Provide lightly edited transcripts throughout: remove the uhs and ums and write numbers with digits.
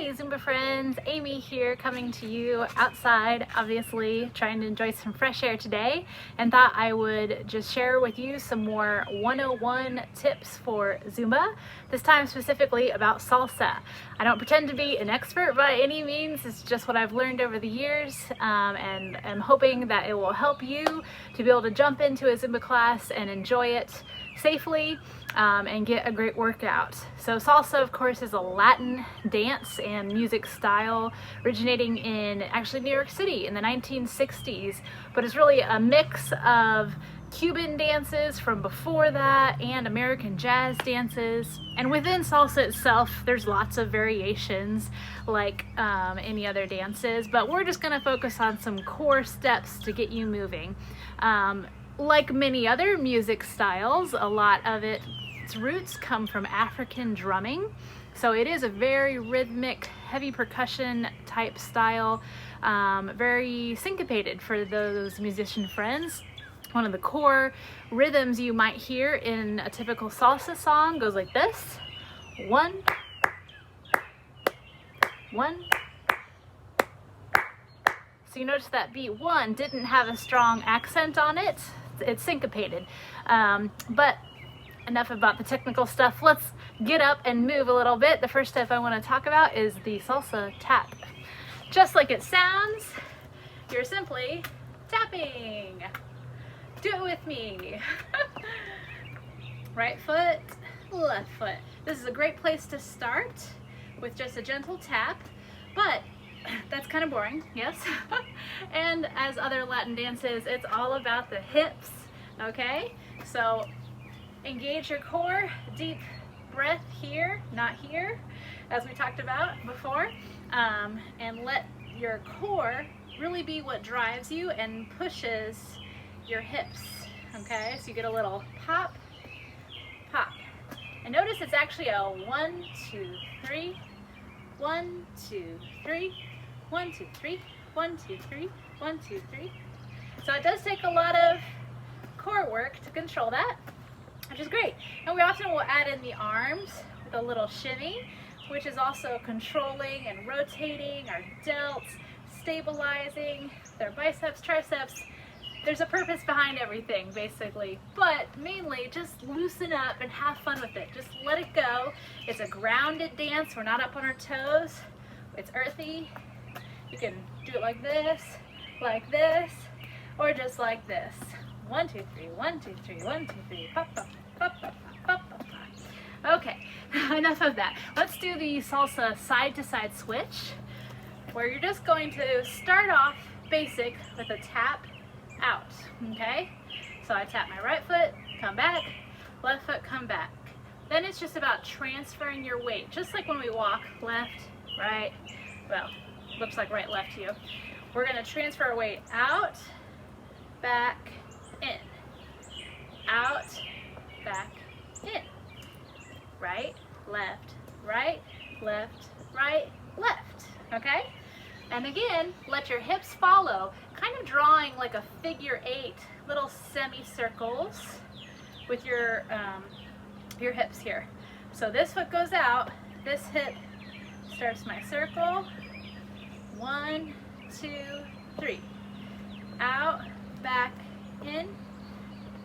Hey Zumba friends, Amy here, coming to you outside, obviously trying to enjoy some fresh air today, and thought I would just share with you some more 101 tips for Zumba, this time specifically about salsa. I don't pretend to be an expert by any means, it's just what I've learned over the years, and I'm hoping that it will help you to be able to jump into a Zumba class and enjoy it safely and get a great workout. So salsa, of course, is a Latin dance and music style originating in actually New York City in the 1960s, but it's really a mix of Cuban dances from before that and American jazz dances. And within salsa itself, there's lots of variations like any other dances, but we're just gonna focus on some core steps to get you moving. Like many other music styles, a lot of its roots come from African drumming. So it is a very rhythmic, heavy percussion type style, very syncopated for those musician friends. One of the core rhythms you might hear in a typical salsa song goes like this. 1, 1. So you notice that beat 1 didn't have a strong accent on it. It's syncopated. But enough about the technical stuff. Let's get up and move a little bit. The first step I want to talk about is the salsa tap. Just like it sounds, you're simply tapping. Do it with me. Right foot, left foot. This is a great place to start with just a gentle tap, but that's kind of boring, yes. And as other Latin dances, it's all about the hips, okay? So engage your core, deep breath here, not here, as we talked about before, and let your core really be what drives you and pushes your hips, okay? So you get a little pop, pop. And notice it's actually a 1, 2, 3, 1, 2, 3, 1, 2, 3, 1, 2, 3, 1, 2, 3. So it does take a lot of core work to control that, which is great. And we often will add in the arms with a little shimmy, which is also controlling and rotating our delts, stabilizing their biceps, triceps. There's a purpose behind everything, basically, but mainly just loosen up and have fun with it. Just let it go. It's a grounded dance. We're not up on our toes. It's earthy. You can do it like this, or just like this. 1, 2, 3, 1, 2, 3, 1, 2, 3, pop, pop, pop, pop, pop, pop, pop. Okay, enough of that. Let's do the salsa side-to-side switch, where you're just going to start off basic with a tap out, okay? So I tap my right foot, come back, left foot, come back. Then it's just about transferring your weight, just like when we walk, left, right, well, looks like right, left to you. We're gonna transfer our weight out, back, in, out, back, in, right, left, right, left, right, left, okay? And again, let your hips follow, kind of drawing like a figure 8, little semicircles with your hips here. So this foot goes out, this hip starts my circle. 1, 2, 3. Out, back, in,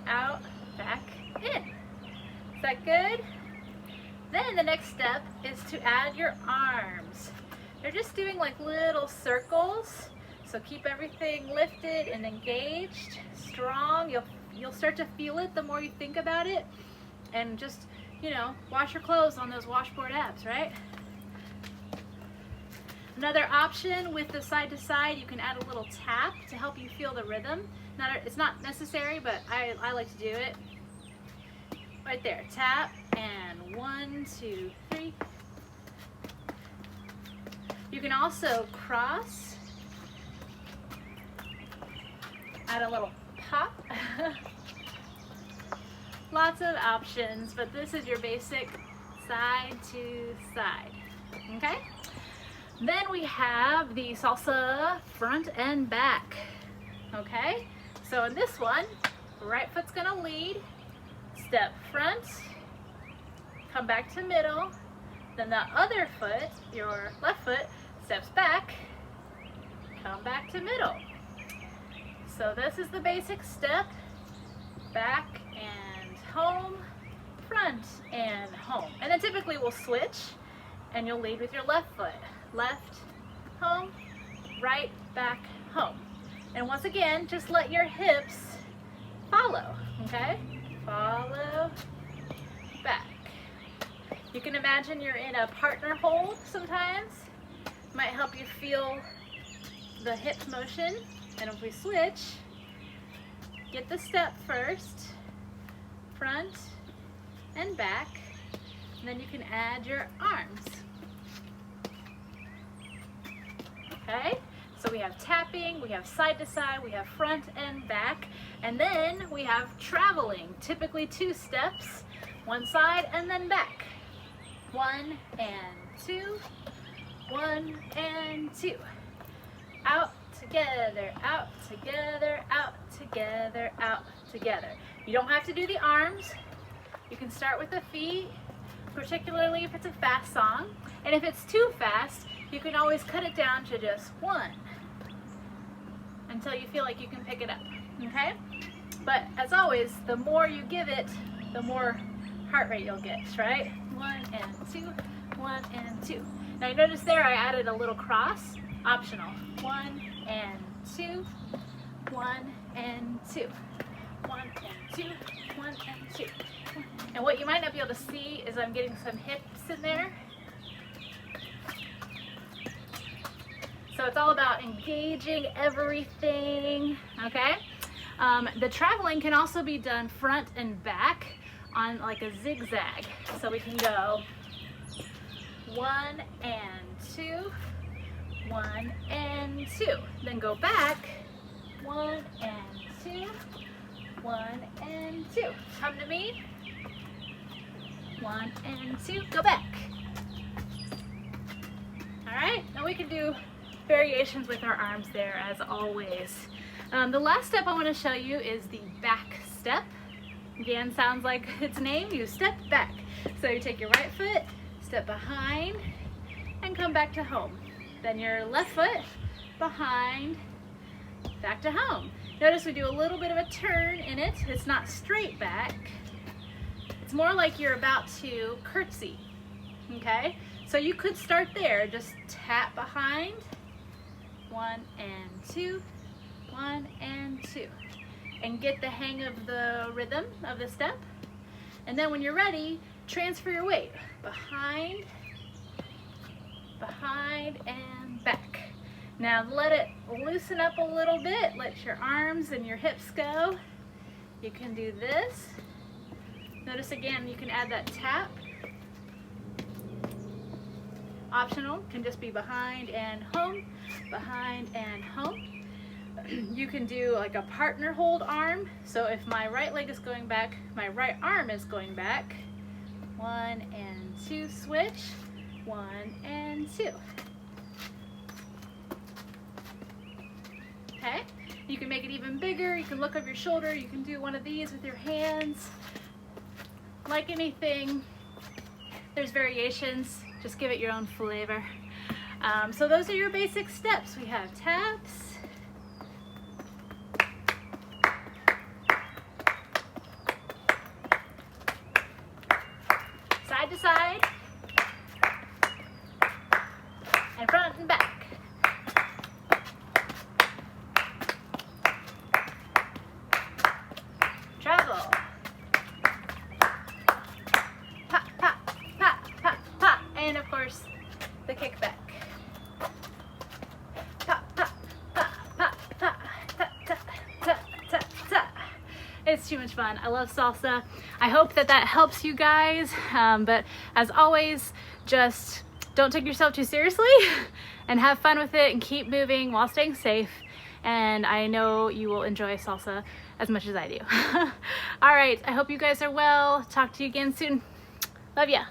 out, back, in. Is that good? Then the next step is to add your arms. They're just doing like little circles, so keep everything lifted and engaged, strong. You'll start to feel it the more you think about it, and just, you know, wash your clothes on those washboard abs, right? Another option with the side to side, you can add a little tap to help you feel the rhythm. It's not necessary, but I like to do it. Right there, tap, and 1, 2, 3. You can also cross, add a little pop. Lots of options, but this is your basic side to side, okay? Then we have the salsa front and back, okay? So in this one, right foot's gonna lead, step front, come back to middle, Then the other foot, your left foot, steps back, come back to middle. So this is the basic step, back and home, front and home. And then typically we'll switch and you'll lead with your left foot. Left, home, right, back, home. And once again, just let your hips follow, okay? Follow, back. You can imagine you're in a partner hold sometimes. Might help you feel the hip motion. And if we switch, get the step first, front and back, and then you can add your arms. Okay, so we have tapping, we have side to side, we have front and back, and then we have traveling, typically 2 steps, one side and then back. 1 and 2, 1 and 2. Out, together, out, together, out, together, out, together. You don't have to do the arms. You can start with the feet, particularly if it's a fast song. And if it's too fast, you can always cut it down to just 1 until you feel like you can pick it up, okay? But as always, the more you give it, the more heart rate you'll get, right? 1 and 2, 1 and 2. Now you notice there I added a little cross, optional. 1 and 2, 1 and 2, 1 and 2, 1 and 2. And what you might not be able to see is I'm getting some hips in there. So it's all about engaging everything, okay? The traveling can also be done front and back on like a zigzag. So we can go 1 and 2, 1 and 2. Then go back, 1 and 2, 1 and 2. Come to me, 1 and 2, go back. All right, now we can do variations with our arms there as always. The last step I want to show you is the back step. Again, sounds like its name, you step back. So you take your right foot, step behind, and come back to home. Then your left foot, behind, back to home. Notice we do a little bit of a turn in it. It's not straight back. It's more like you're about to curtsy, okay? So you could start there, just tap behind, 1 and 2, 1 and 2. And get the hang of the rhythm of the step. And then when you're ready, transfer your weight. Behind, behind, and back. Now let it loosen up a little bit. Let your arms and your hips go. You can do this. Notice again, you can add that tap. Optional, can just be behind and home, behind and home. You can do like a partner hold arm. So if my right leg is going back, my right arm is going back. 1 and 2, switch. 1 and 2. Okay, you can make it even bigger. You can look over your shoulder. You can do one of these with your hands. Like anything, there's variations. Just give it your own flavor. So those are your basic steps. We have taps, side to side, and front and back. Travel. Pop, pop, pop, pop, pop. And of course, the kick back. Pop, pop, pop, pop, pop. Ta, ta, ta, ta, ta. It's too much fun. I love salsa. I hope that helps you guys. But as always, just don't take yourself too seriously and have fun with it and keep moving while staying safe. And I know you will enjoy salsa as much as I do. All right, I hope you guys are well. Talk to you again soon. Love ya.